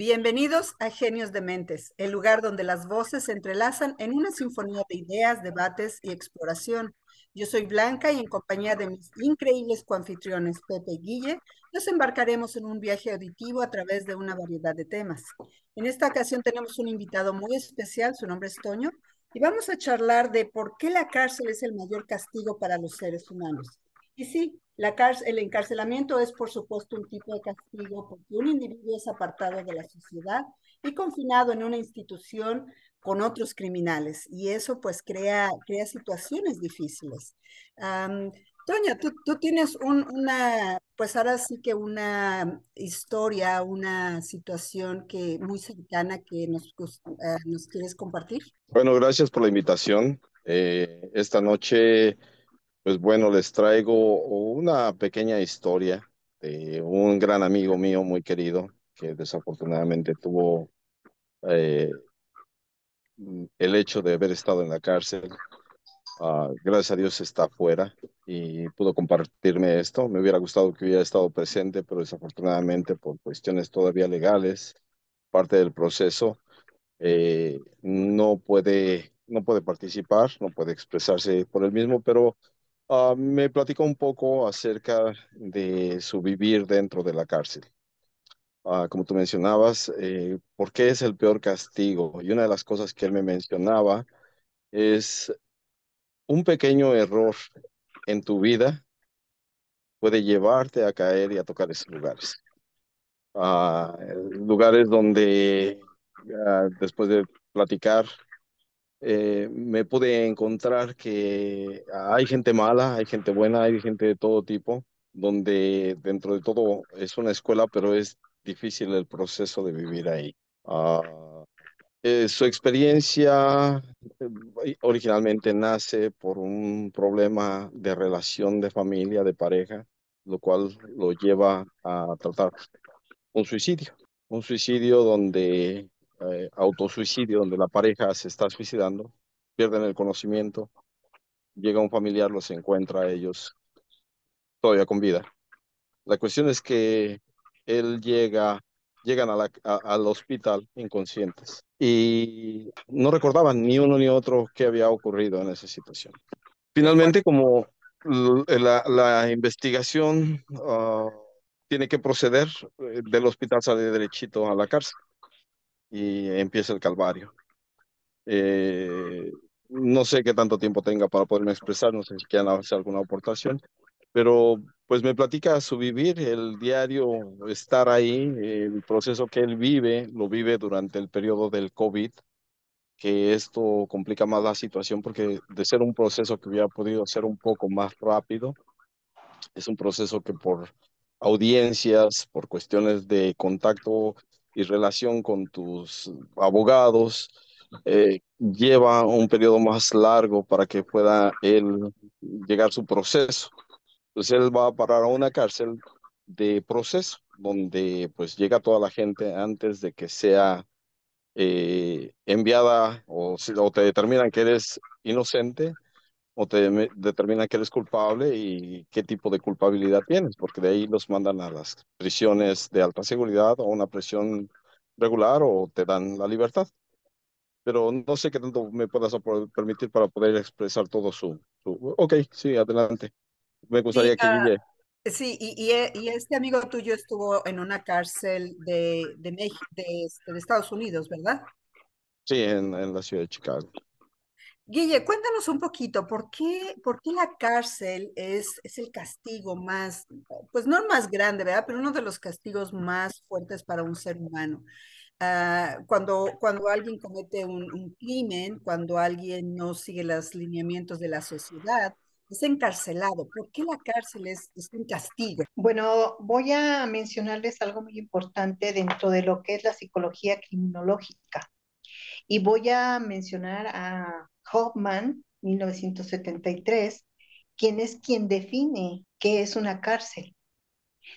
Bienvenidos a Genios de Mentes, el lugar donde las voces se entrelazan en una sinfonía de ideas, debates y exploración. Yo soy Blanca y en compañía de mis increíbles coanfitriones Pepe y Guille, nos embarcaremos en un viaje auditivo a través de una variedad de temas. En esta ocasión tenemos un invitado muy especial, su nombre es Toño, y vamos a charlar de por qué la cárcel es el mayor castigo para los seres humanos. Y sí, el encarcelamiento es, por supuesto, un tipo de castigo porque un individuo es apartado de la sociedad y confinado en una institución con otros criminales. Y eso, pues, crea situaciones difíciles. Am, Toña, tú tienes pues ahora sí que una historia, una situación que muy cercana que nos quieres compartir. Bueno, gracias por la invitación. Esta noche, pues bueno, les traigo una pequeña historia de un gran amigo mío muy querido que desafortunadamente tuvo eh, el hecho de haber estado en la cárcel. Gracias a Dios está afuera y pudo compartirme esto. Me hubiera gustado que hubiera estado presente, pero desafortunadamente por cuestiones todavía legales, parte del proceso no puede participar, no puede expresarse por él mismo, pero me platicó un poco acerca de su vivir dentro de la cárcel. Como tú mencionabas, ¿por qué es el peor castigo? Y una de las cosas que él me mencionaba es un pequeño error en tu vida puede llevarte a caer y a tocar esos lugares. Lugares donde después de platicar me pude encontrar que hay gente mala, hay gente buena, hay gente de todo tipo, donde dentro de todo es una escuela, pero es difícil el proceso de vivir ahí. Ah, Su experiencia originalmente nace por un problema de relación de familia, de pareja, lo cual lo lleva a tratar un suicidio. Un suicidio donde, autosuicidio, donde la pareja se está suicidando, pierden el conocimiento, llega un familiar, los encuentra a ellos todavía con vida. La cuestión es que él llegan al hospital inconscientes y no recordaban ni uno ni otro qué había ocurrido en esa situación. Qué fuerte. Finalmente, como la investigación tiene que proceder, del hospital sale derechito a la cárcel y empieza el calvario. Eh, no sé qué tanto tiempo tenga para poderme expresar, no sé si quieran hacer alguna aportación, pero pues me platica su vivir, el diario estar ahí, el proceso que él vive, lo vive durante el periodo del COVID, que esto complica más la situación porque de ser un proceso que hubiera podido ser un poco más rápido, es un proceso que por audiencias, por cuestiones de contacto y relación con tus abogados, lleva un periodo más largo para que pueda él llegar su proceso. Entonces él va a parar a una cárcel de proceso, donde pues llega toda la gente antes de que sea enviada o te determinan que eres inocente o determinan que eres culpable y qué tipo de culpabilidad tienes, porque de ahí los mandan a las prisiones de alta seguridad o una prisión regular o te dan la libertad. Pero no sé qué tanto me puedas permitir para poder expresar todo Ok, sí, adelante. Me Sí, gustaría que Guille, sí, y este amigo tuyo estuvo en una cárcel de México, de Estados Unidos, ¿verdad? sí, en la ciudad de Chicago. Guille, cuéntanos un poquito, por qué la cárcel es el castigo más, pues no el más grande, ¿verdad? Pero uno de los castigos más fuertes para un ser humano. Cuando alguien comete un crimen, cuando alguien no sigue los lineamientos de la sociedad, es encarcelado. ¿Por qué la cárcel es un castigo? Bueno, voy a mencionarles algo muy importante dentro de lo que es la psicología criminológica. Y voy a mencionar a Hoffman, 1973, quien es quien define qué es una cárcel.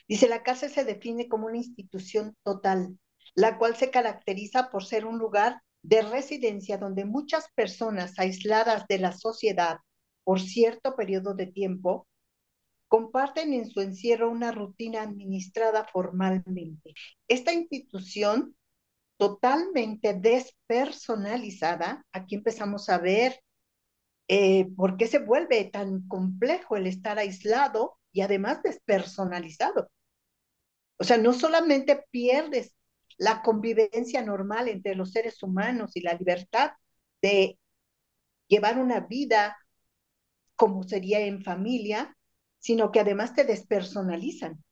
Dice, la cárcel se define como una institución total, la cual se caracteriza por ser un lugar de residencia donde muchas personas aisladas de la sociedad por cierto periodo de tiempo comparten en su encierro una rutina administrada formalmente. Esta institución totalmente despersonalizada, aquí empezamos a ver por qué se vuelve tan complejo el estar aislado y además despersonalizado. O sea, no solamente pierdes la convivencia normal entre los seres humanos y la libertad de llevar una vida como sería en familia, sino que además te despersonalizan.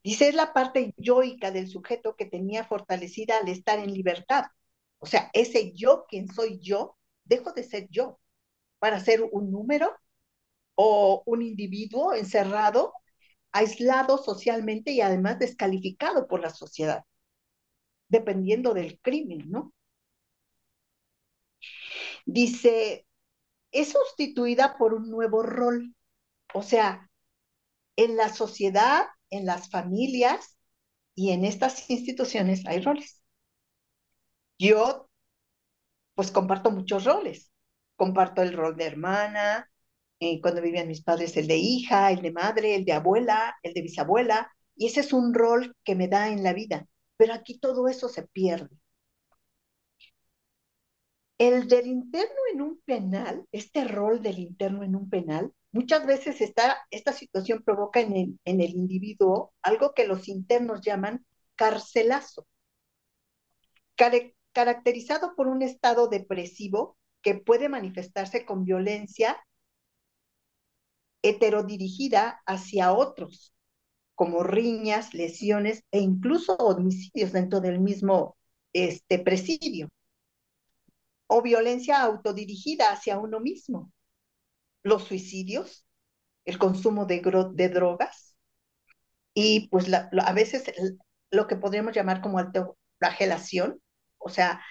Dice, es la parte yoica del sujeto que tenía fortalecida al estar en libertad. O sea, ese yo, quien soy yo, dejo de ser yo para ser un número o un individuo encerrado, aislado socialmente y además descalificado por la sociedad, dependiendo del crimen, ¿no? Dice, es sustituida por un nuevo rol. O sea, en la sociedad, en las familias y en estas instituciones hay roles. Yo, pues, comparto muchos roles. Comparto el rol de hermana, cuando vivían mis padres, el de hija, el de madre, el de abuela, el de bisabuela, y ese es un rol que me da en la vida. Pero aquí todo eso se pierde. El del interno en un penal, este rol del interno en un penal, muchas veces esta situación provoca en el individuo algo que los internos llaman carcelazo, caracterizado por un estado depresivo que puede manifestarse con violencia heterodirigida hacia otros, como riñas, lesiones e incluso homicidios dentro del mismo presidio, o violencia autodirigida hacia uno mismo, los suicidios, el consumo de drogas y pues a veces lo que podríamos llamar como autoflagelación, o sea,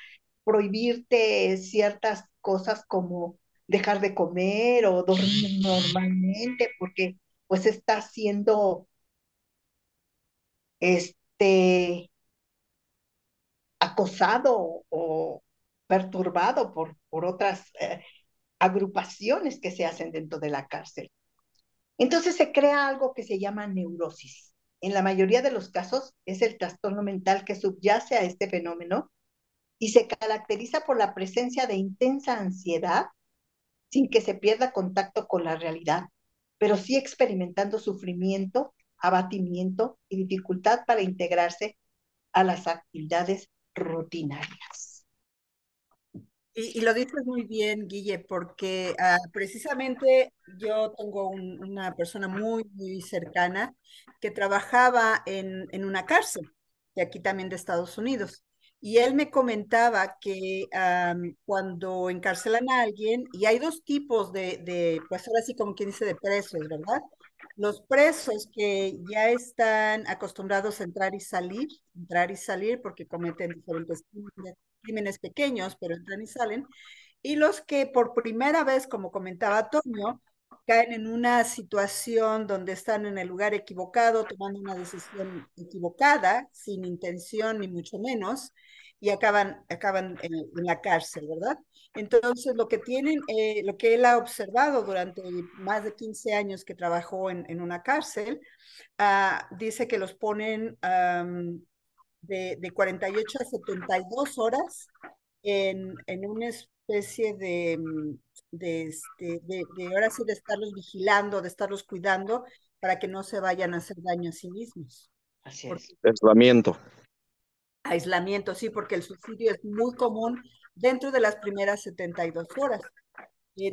prohibirte ciertas cosas como dejar de comer o dormir normalmente porque pues estás siendo este acosado o perturbado por otras agrupaciones que se hacen dentro de la cárcel. Entonces se crea algo que se llama neurosis. En la mayoría de los casos es el trastorno mental que subyace a este fenómeno y se caracteriza por la presencia de intensa ansiedad sin que se pierda contacto con la realidad, pero sí experimentando sufrimiento, abatimiento y dificultad para integrarse a las actividades rutinarias. Y lo dices muy bien, Guille, porque precisamente yo tengo una persona muy cercana que trabajaba en una cárcel, de aquí también de Estados Unidos. Y él me comentaba que cuando encarcelan a alguien, y hay dos tipos pues ahora sí como quien dice, de presos, ¿verdad? Los presos que ya están acostumbrados a entrar y salir porque cometen diferentes crímenes pequeños, pero entran y salen, y los que por primera vez, como comentaba Toño, caen en una situación donde están en el lugar equivocado, tomando una decisión equivocada, sin intención ni mucho menos, y acaban en la cárcel, ¿verdad? Entonces, lo que tienen, lo que él ha observado durante más de 15 años que trabajó en una cárcel, dice que los ponen de 48 a 72 horas en una especie de ahora sí, de estarlos vigilando, de estarlos cuidando para que no se vayan a hacer daño a sí mismos. Así Por es. Aislamiento. aislamiento, sí, porque el suicidio es muy común dentro de las primeras 72 horas.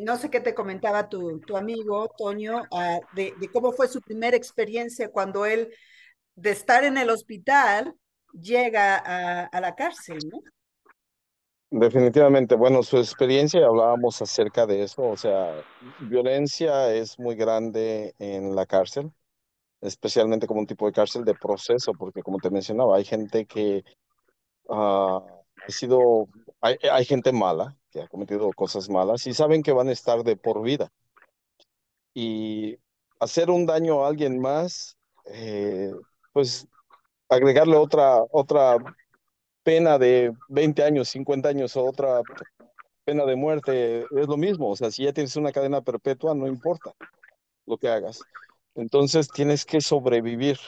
No sé qué te comentaba tu amigo, Toño, de cómo fue su primera experiencia cuando él, de estar en el hospital, llega a la cárcel, ¿no? Definitivamente, bueno, su experiencia, hablábamos acerca de eso, o sea, violencia es muy grande en la cárcel, especialmente como un tipo de cárcel de proceso, porque como te mencionaba, hay gente que ha sido, hay gente mala, que ha cometido cosas malas y saben que van a estar de por vida. Y hacer un daño a alguien más, pues agregarle otra pena de 20 años, 50 años o otra pena de muerte, es lo mismo. O sea, si ya tienes una cadena perpetua, no importa lo que hagas. Entonces tienes que sobrevivir.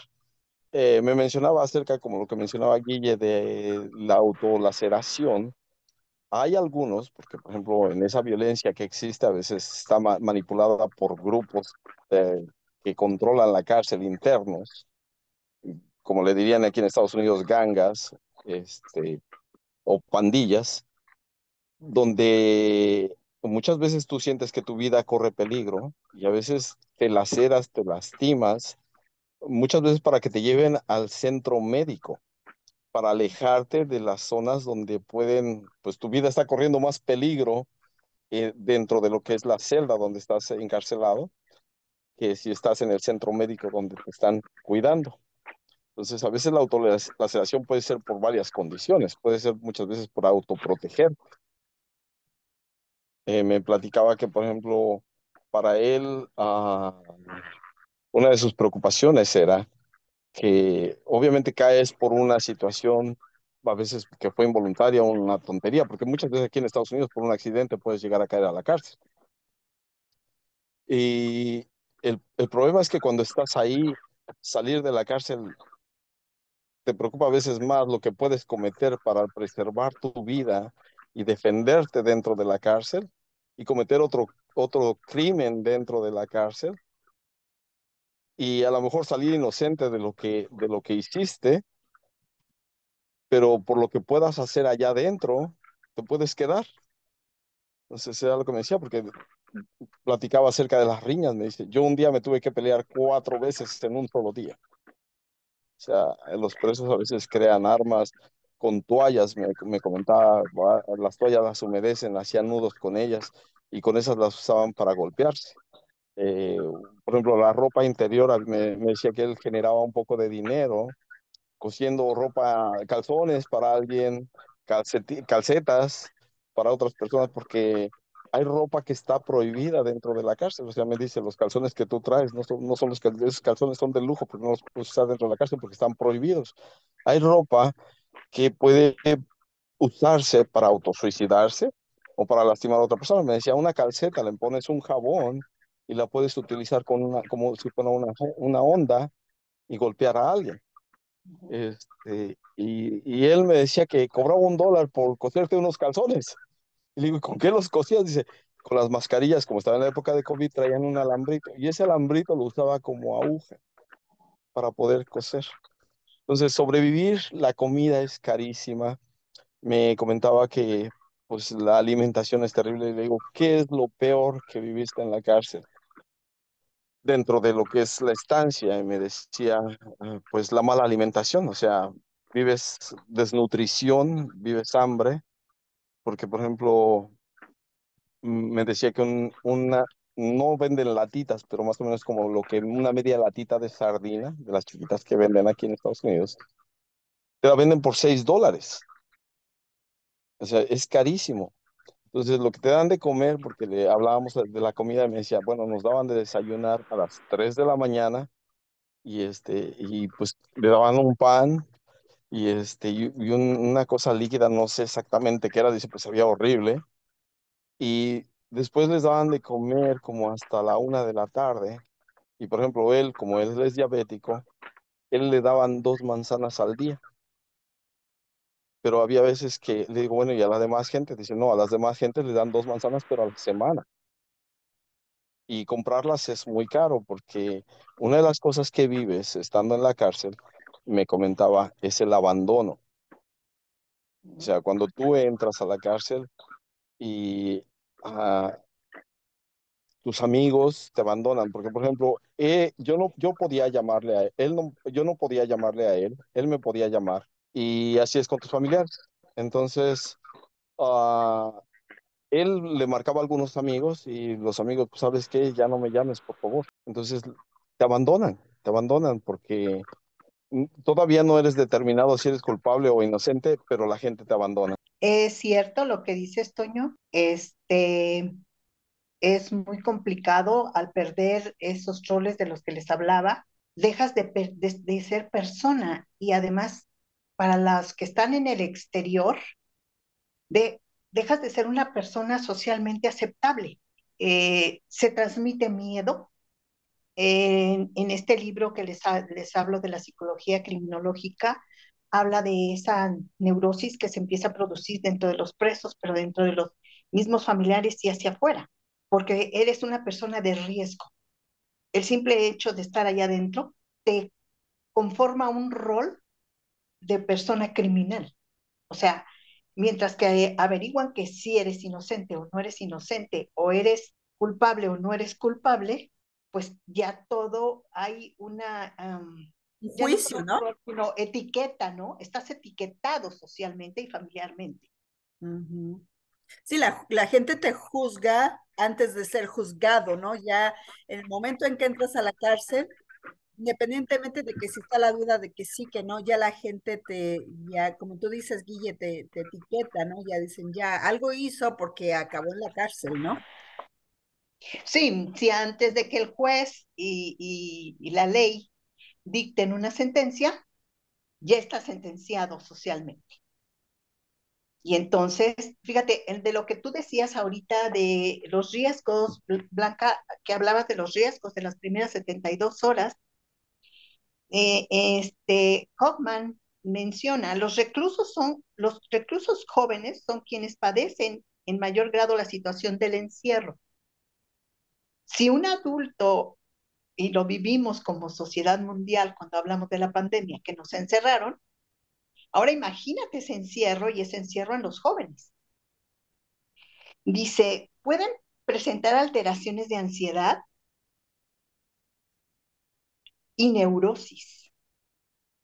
Me mencionaba acerca, como lo que mencionaba Guille, de la autolaceración. Hay algunos, porque por ejemplo, en esa violencia que existe, a veces está manipulada por grupos que controlan la cárcel internos, como le dirían aquí en Estados Unidos, gangas, este, o pandillas, donde muchas veces tú sientes que tu vida corre peligro y a veces te laceras, te lastimas, muchas veces para que te lleven al centro médico, para alejarte de las zonas donde pueden, pues tu vida está corriendo más peligro dentro de lo que es la celda donde estás encarcelado, que si estás en el centro médico donde te están cuidando. Entonces, a veces la autolaceración puede ser por varias condiciones, puede ser muchas veces por autoproteger. Me platicaba que, por ejemplo, para él, una de sus preocupaciones era que obviamente caes por una situación, a veces que fue involuntaria o una tontería, porque muchas veces aquí en Estados Unidos por un accidente puedes llegar a caer a la cárcel. Y el problema es que cuando estás ahí, salir de la cárcel te preocupa a veces más lo que puedes cometer para preservar tu vida y defenderte dentro de la cárcel y cometer otro crimen dentro de la cárcel y a lo mejor salir inocente de lo que hiciste, pero por lo que puedas hacer allá adentro, te puedes quedar. Entonces era lo que me decía, porque platicaba acerca de las riñas, me dice, yo un día me tuve que pelear 4 veces en un solo día. O sea, los presos a veces crean armas con toallas, me comentaba, las toallas las humedecen, hacían nudos con ellas y con esas las usaban para golpearse. Eh, por ejemplo, la ropa interior, me decía que él generaba un poco de dinero cosiendo ropa, calzones para alguien, calcetas para otras personas, porque hay ropa que está prohibida dentro de la cárcel. O sea, me dice, los calzones que tú traes no son esos calzones son de lujo, porque no los puedes usar dentro de la cárcel porque están prohibidos. Hay ropa que puede usarse para autosuicidarse o para lastimar a otra persona. Me decía, una calceta, le pones un jabón y la puedes utilizar como si fuera una onda y golpear a alguien. Y él me decía que cobraba $1 por coserte unos calzones. Y le digo, ¿con qué los cosías? Dice, con las mascarillas, como estaba en la época de COVID, traían un alambrito. Y ese alambrito lo usaba como aguja para poder coser. Entonces, sobrevivir, la comida es carísima. Me comentaba que pues la alimentación es terrible. Y le digo, ¿qué es lo peor que viviste en la cárcel? Dentro de lo que es la estancia, y me decía, pues la mala alimentación, o sea, vives desnutrición, vives hambre, porque por ejemplo, me decía que no venden latitas, pero más o menos como lo que una media latita de sardina, de las chiquitas que venden aquí en Estados Unidos, te la venden por $6, o sea, es carísimo. Entonces, lo que te dan de comer, porque le hablábamos de la comida, me decía, bueno, nos daban de desayunar a las 3 de la mañana y pues le daban un pan una cosa líquida, no sé exactamente qué era, dice, pues sabía horrible. Y después les daban de comer como hasta la 1 de la tarde. Y por ejemplo, él, como él es diabético, él le daban 2 manzanas al día. Pero había veces que le digo, bueno, y a la demás gente, dice, no, a las demás gente le dan 2 manzanas, pero a la semana. Y comprarlas es muy caro porque una de las cosas que vives estando en la cárcel, me comentaba, es el abandono. O sea, cuando tú entras a la cárcel y ah, tus amigos te abandonan, porque por ejemplo, yo podía llamarle a él, no, yo no podía llamarle a él me podía llamar. Y así es con tus familiares. Entonces, ah, él le marcaba a algunos amigos y los amigos, pues, ¿sabes qué? Ya no me llames, por favor. Entonces, te abandonan porque todavía no eres determinado si eres culpable o inocente, pero la gente te abandona. Es cierto lo que dices, Toño. Es muy complicado al perder esos roles de los que les hablaba. Dejas de ser persona y además para las que están en el exterior, de, dejas de ser una persona socialmente aceptable. Se transmite miedo, En este libro que les hablo de la psicología criminológica, habla de esa neurosis que se empieza a producir dentro de los presos, pero dentro de los mismos familiares y hacia afuera, porque eres una persona de riesgo. El simple hecho de estar allá adentro te conforma un rol de persona criminal. O sea, mientras que averiguan que si eres inocente o no eres inocente, o eres culpable o no eres culpable, pues ya todo hay una, Un ya no juicio, solo ¿no? rol, sino etiqueta, ¿no? Estás etiquetado socialmente y familiarmente. Ujú. Sí, la gente te juzga antes de ser juzgado, ¿no? Ya en el momento en que entras a la cárcel, independientemente de que si está la duda de que sí, que no, ya la gente te, ya como tú dices, Guille, te etiqueta, ¿no? Ya dicen, ya, algo hizo porque acabó en la cárcel, ¿no? Sí, si antes de que el juez y la ley dicten una sentencia, ya está sentenciado socialmente. Y entonces, fíjate, el de lo que tú decías ahorita de los riesgos, Blanca, que hablabas de los riesgos de las primeras 72 horas, Hoffman menciona, los reclusos jóvenes son quienes padecen en mayor grado la situación del encierro. Si un adulto, y lo vivimos como sociedad mundial cuando hablamos de la pandemia, que nos encerraron, ahora imagínate ese encierro y ese encierro en los jóvenes. Dice, pueden presentar alteraciones de ansiedad y neurosis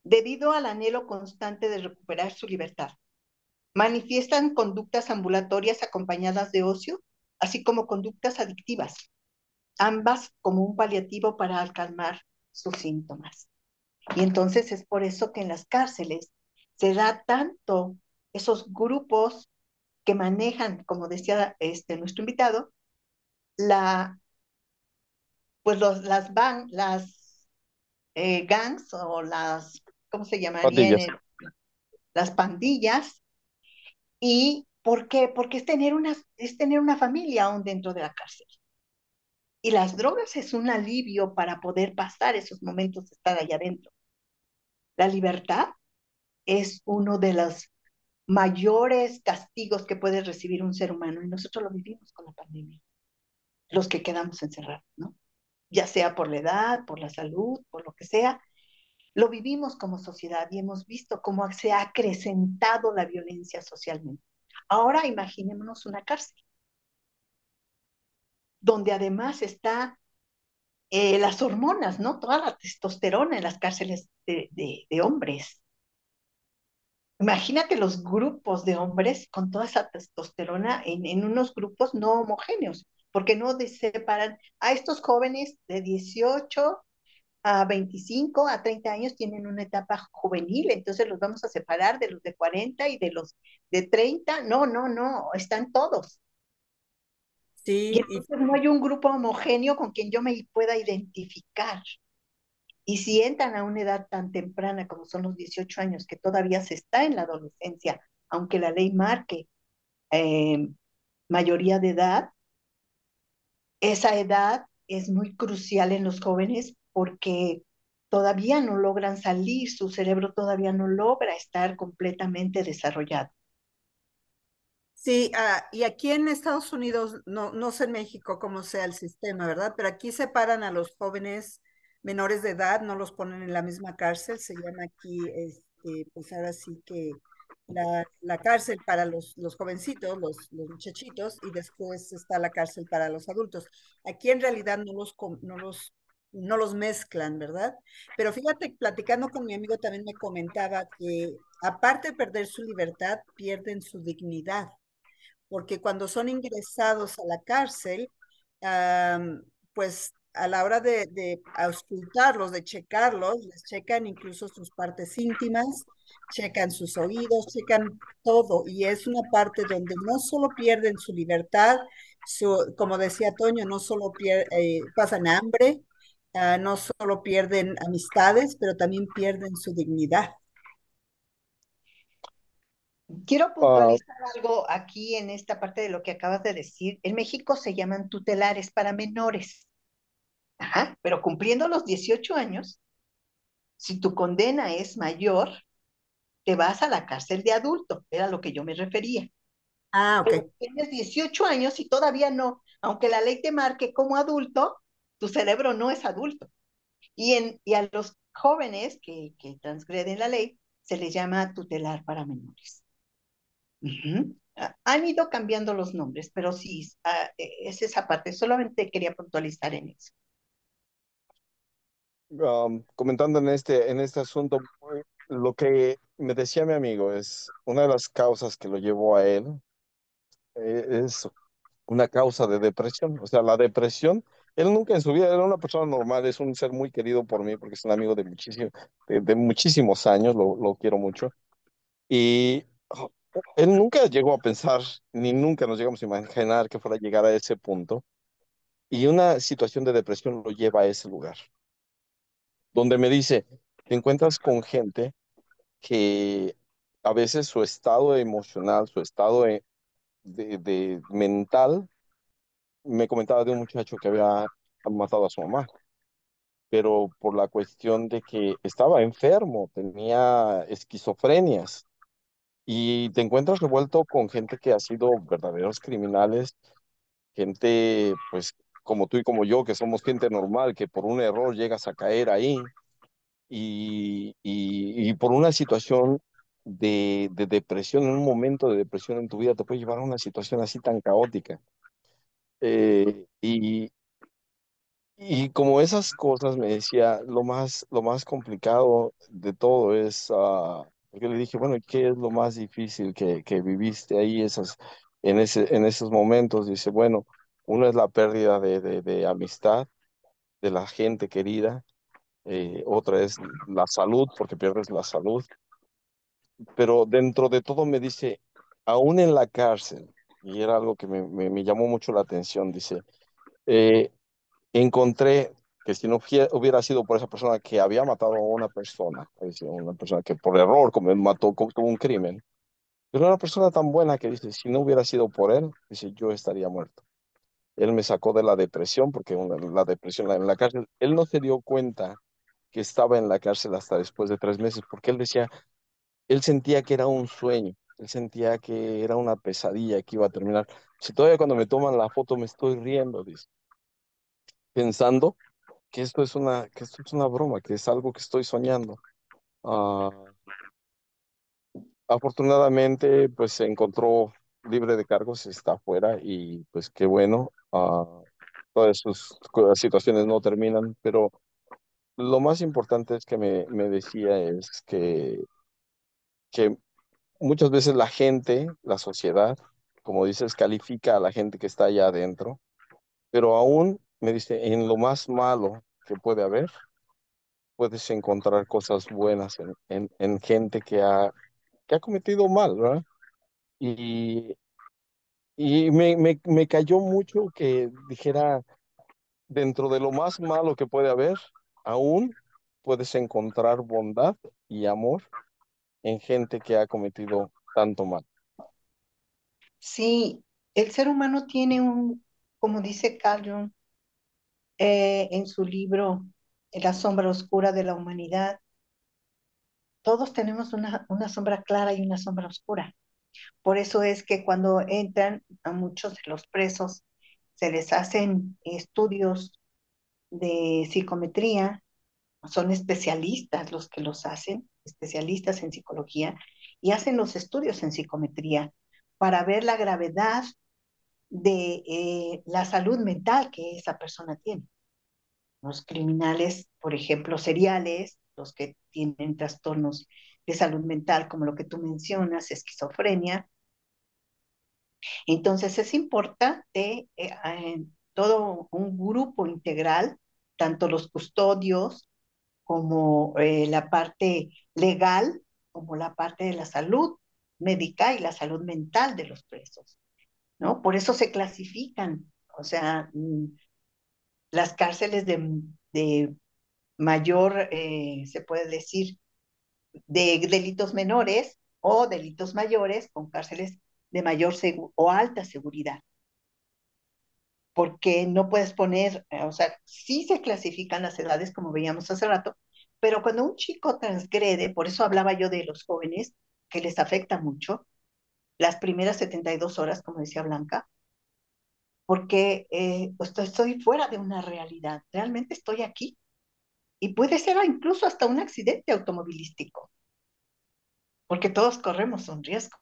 debido al anhelo constante de recuperar su libertad. Manifiestan conductas ambulatorias acompañadas de ocio, así como conductas adictivas, ambas como un paliativo para calmar sus síntomas. Y entonces es por eso que en las cárceles se da tanto esos grupos que manejan, como decía nuestro invitado, la, pues las gangs o ¿cómo se llamarían? Pandillas. Las pandillas. ¿Y por qué? Porque es tener una familia aún dentro de la cárcel. Y las drogas es un alivio para poder pasar esos momentos de estar allá adentro. La libertad es uno de los mayores castigos que puede recibir un ser humano y nosotros lo vivimos con la pandemia, los que quedamos encerrados, ¿no? Ya sea por la edad, por la salud, por lo que sea, lo vivimos como sociedad y hemos visto cómo se ha acrecentado la violencia socialmente. Ahora imaginémonos una cárcel, donde además está las hormonas, ¿no? Toda la testosterona en las cárceles de hombres. Imagínate los grupos de hombres con toda esa testosterona en unos grupos no homogéneos, porque no separan a estos jóvenes de 18 a 25 a 30 años tienen una etapa juvenil, entonces los vamos a separar de los de 40 y de los de 30. No, no, no, están todos. Y Sí, y entonces no hay un grupo homogéneo con quien yo me pueda identificar. Y si entran a una edad tan temprana como son los 18 años, que todavía se está en la adolescencia, aunque la ley marque eh, mayoría de edad, esa edad es muy crucial en los jóvenes porque todavía no logran salir, su cerebro todavía no logra estar completamente desarrollado. sí, y aquí en Estados Unidos, no, no sé en México cómo sea el sistema, ¿verdad? Pero aquí separan a los jóvenes menores de edad, no los ponen en la misma cárcel, se llama aquí, pues ahora sí que la cárcel para los jovencitos, los muchachitos, y después está la cárcel para los adultos. Aquí en realidad no los mezclan, ¿verdad? Pero fíjate, platicando con mi amigo también me comentaba que aparte de perder su libertad, pierden su dignidad porque cuando son ingresados a la cárcel, pues a la hora de auscultarlos, de checarlos, les checan incluso sus partes íntimas, checan sus oídos, checan todo, y es una parte donde no solo pierden su libertad, como decía Toño, no solo pasan hambre, no solo pierden amistades, pero también pierden su dignidad. Quiero Ah, puntualizar algo aquí en esta parte de lo que acabas de decir. En México se llaman tutelares para menores. Ajá, pero cumpliendo los 18 años, si tu condena es mayor, te vas a la cárcel de adulto, era lo que yo me refería. Ah, ok. Pero tienes 18 años y todavía no, aunque la ley te marque como adulto, tu cerebro no es adulto. Y a los jóvenes que transgreden la ley se les llama tutelar para menores. Ujú. Han ido cambiando los nombres, pero sí, es esa parte. Solamente quería puntualizar en eso. Comentando en este asunto, lo que me decía mi amigo es una de las causas que lo llevó a él, es una causa de depresión. O sea, la depresión, él nunca en su vida era una persona normal, es un ser muy querido por mí porque es un amigo de muchísimos años, lo quiero mucho. Y él nunca llegó a pensar, ni nunca nos llegamos a imaginar que fuera a llegar a ese punto. Y una situación de depresión lo lleva a ese lugar, donde me dice, te encuentras con gente que a veces su estado emocional, su estado de mental, me comentaba de un muchacho que había matado a su mamá, pero por la cuestión de que estaba enfermo, tenía esquizofrenias, y te encuentras revuelto con gente que ha sido verdaderos criminales, gente pues como tú y como yo, que somos gente normal, que por un error llegas a caer ahí y por una situación de depresión, en un momento de depresión en tu vida, te puede llevar a una situación así tan caótica. Y como esas cosas me decía, lo más complicado de todo es, porque le dije, bueno, ¿qué es lo más difícil que viviste ahí en esos momentos? Dice, bueno, uno es la pérdida de amistad, de la gente querida, otra es la salud, porque pierdes la salud, pero dentro de todo me dice, aún en la cárcel, y era algo que me llamó mucho la atención, dice, eh, encontré que si no hubiera sido por esa persona que había matado a una persona, es decir, una persona que por error como mató, tuvo un crimen, pero una persona tan buena que dice, si no hubiera sido por él, dice, yo estaría muerto. Él me sacó de la depresión, porque la depresión en la cárcel, él no se dio cuenta que estaba en la cárcel hasta después de 3 meses, porque él decía, él sentía que era un sueño, él sentía que era una pesadilla que iba a terminar. Si todavía cuando me toman la foto me estoy riendo, dice, pensando que esto es una broma, que es algo que estoy soñando. Ah, afortunadamente, pues se encontró libre de cargos, está afuera y pues qué bueno. Todas sus situaciones no terminan, pero lo más importante es que me decía es que muchas veces la gente, la sociedad, como dices, califica a la gente que está allá adentro, pero aún me dice, en lo más malo que puede haber, puedes encontrar cosas buenas en gente que ha cometido mal, ¿verdad? Y, y me cayó mucho que dijera, dentro de lo más malo que puede haber, aún puedes encontrar bondad y amor en gente que ha cometido tanto mal. Sí, el ser humano tiene como dice Carl Jung en su libro La sombra oscura de la humanidad, todos tenemos una sombra clara y una sombra oscura. Por eso es que cuando entran a muchos de los presos, se les hacen estudios de psicometría, son especialistas los que los hacen, especialistas en psicología, y hacen los estudios en psicometría para ver la gravedad de la salud mental que esa persona tiene. Los criminales, por ejemplo, seriales, los que tienen trastornos de salud mental, como lo que tú mencionas, esquizofrenia. Entonces es importante todo un grupo integral, tanto los custodios como la parte legal, como la parte de la salud médica y la salud mental de los presos, ¿no? Por eso se clasifican, o sea, las cárceles de mayor, se puede decir, de delitos menores o delitos mayores con cárceles de mayor o alta seguridad. porque no puedes poner, o sea, sí se clasifican las edades, como veíamos hace rato, pero cuando un chico transgrede, por eso hablaba yo de los jóvenes, que les afecta mucho, las primeras 72 horas, como decía Blanca, porque pues, estoy fuera de una realidad, realmente estoy aquí, y puede ser incluso hasta un accidente automovilístico, porque todos corremos un riesgo.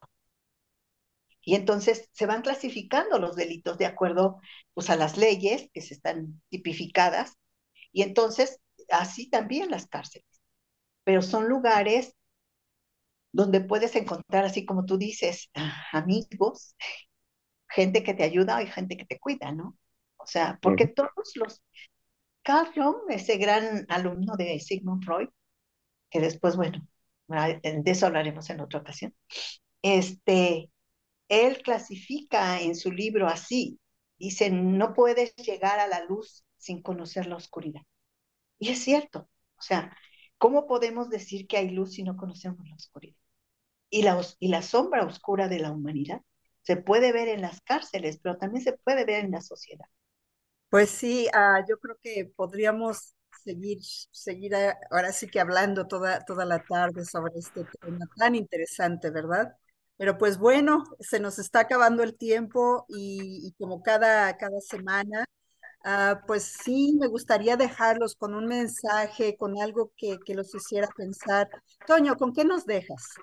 Y entonces se van clasificando los delitos de acuerdo pues, a las leyes que se están tipificadas, y entonces así también las cárceles. Pero son lugares donde puedes encontrar, así como tú dices, amigos, gente que te ayuda y gente que te cuida, ¿no? O sea, porque Ujú. todos los... Carl Jung, ese gran alumno de Sigmund Freud, que después, bueno, de eso hablaremos en otra ocasión, este, él clasifica en su libro así, dice, no puedes llegar a la luz sin conocer la oscuridad. Y es cierto, o sea, ¿cómo podemos decir que hay luz si no conocemos la oscuridad? Y la sombra oscura de la humanidad se puede ver en las cárceles, pero también se puede ver en la sociedad. Pues sí, yo creo que podríamos seguir ahora sí que hablando toda la tarde sobre este tema tan interesante, ¿verdad? Pero pues bueno, se nos está acabando el tiempo y como cada semana, pues sí, me gustaría dejarlos con un mensaje, con algo que los hiciera pensar. Toño, ¿con qué nos dejas?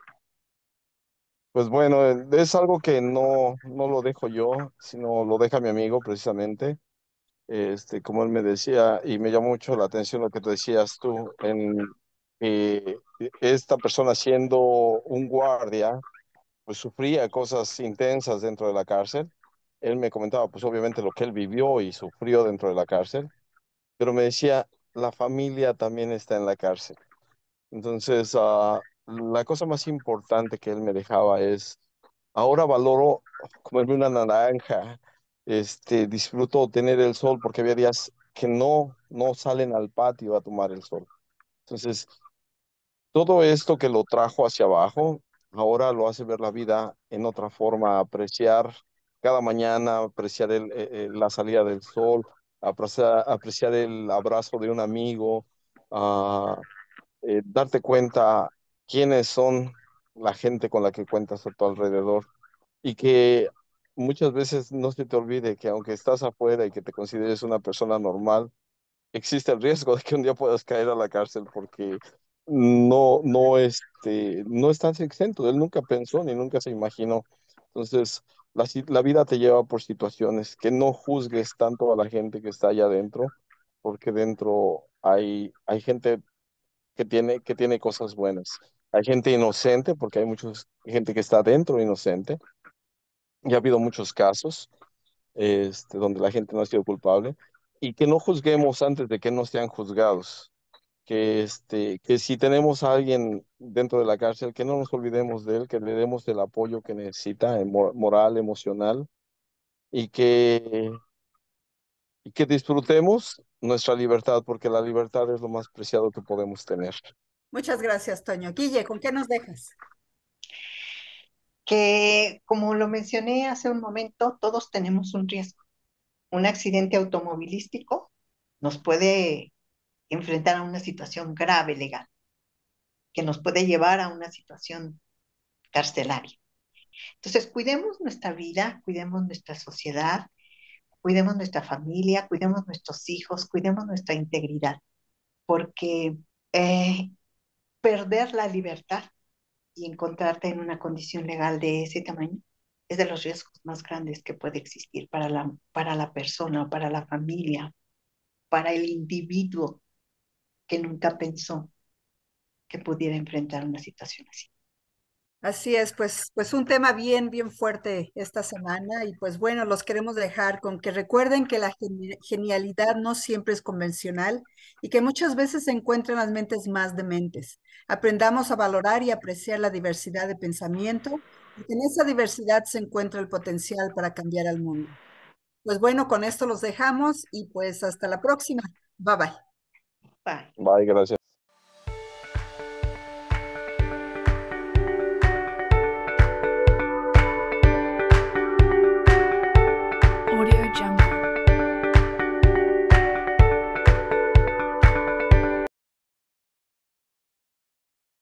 Pues bueno, es algo que no lo dejo yo, sino lo deja mi amigo precisamente. Como él me decía, y me llamó mucho la atención lo que te decías tú, en que esta persona siendo un guardia, pues sufría cosas intensas dentro de la cárcel. Él me comentaba, pues obviamente lo que él vivió y sufrió dentro de la cárcel, pero me decía, la familia también está en la cárcel. Entonces, la cosa más importante que él me dejaba es, ahora valoro comerme una naranja, disfruto tener el sol porque había días que no salen al patio a tomar el sol. Entonces, todo esto que lo trajo hacia abajo, ahora lo hace ver la vida en otra forma, apreciar cada mañana, apreciar la salida del sol, apreciar el abrazo de un amigo, darte cuenta quiénes son la gente con la que cuentas a tu alrededor y que muchas veces no se te olvide que aunque estás afuera y que te consideres una persona normal, existe el riesgo de que un día puedas caer a la cárcel porque no estás exento. Él nunca pensó ni nunca se imaginó. Entonces, la vida te lleva por situaciones que no juzgues tanto a la gente que está allá adentro, porque dentro hay gente que tiene cosas buenas. Hay gente inocente, porque hay mucha gente que está dentro inocente, y ha habido muchos casos donde la gente no ha sido culpable, y que no juzguemos antes de que no sean juzgados. Que si tenemos a alguien dentro de la cárcel, que no nos olvidemos de él, que le demos el apoyo que necesita, moral, emocional, y que disfrutemos nuestra libertad, porque la libertad es lo más preciado que podemos tener. Muchas gracias, Toño. Guille, ¿con qué nos dejas? Que, como lo mencioné hace un momento, todos tenemos un riesgo. Un accidente automovilístico nos puede enfrentar a una situación grave legal, que nos puede llevar a una situación carcelaria. Entonces, cuidemos nuestra vida, cuidemos nuestra sociedad, cuidemos nuestra familia, cuidemos nuestros hijos, cuidemos nuestra integridad, porque eh, perder la libertad y encontrarte en una condición legal de ese tamaño es de los riesgos más grandes que puede existir para la persona, para la familia, para el individuo que nunca pensó que pudiera enfrentar una situación así. Así es, pues un tema bien fuerte esta semana y pues bueno, los queremos dejar con que recuerden que la genialidad no siempre es convencional y que muchas veces se encuentra en las mentes más dementes. Aprendamos a valorar y apreciar la diversidad de pensamiento, porque en esa diversidad se encuentra el potencial para cambiar al mundo. Pues bueno, con esto los dejamos y pues hasta la próxima. Bye bye. Bye. Bye, gracias.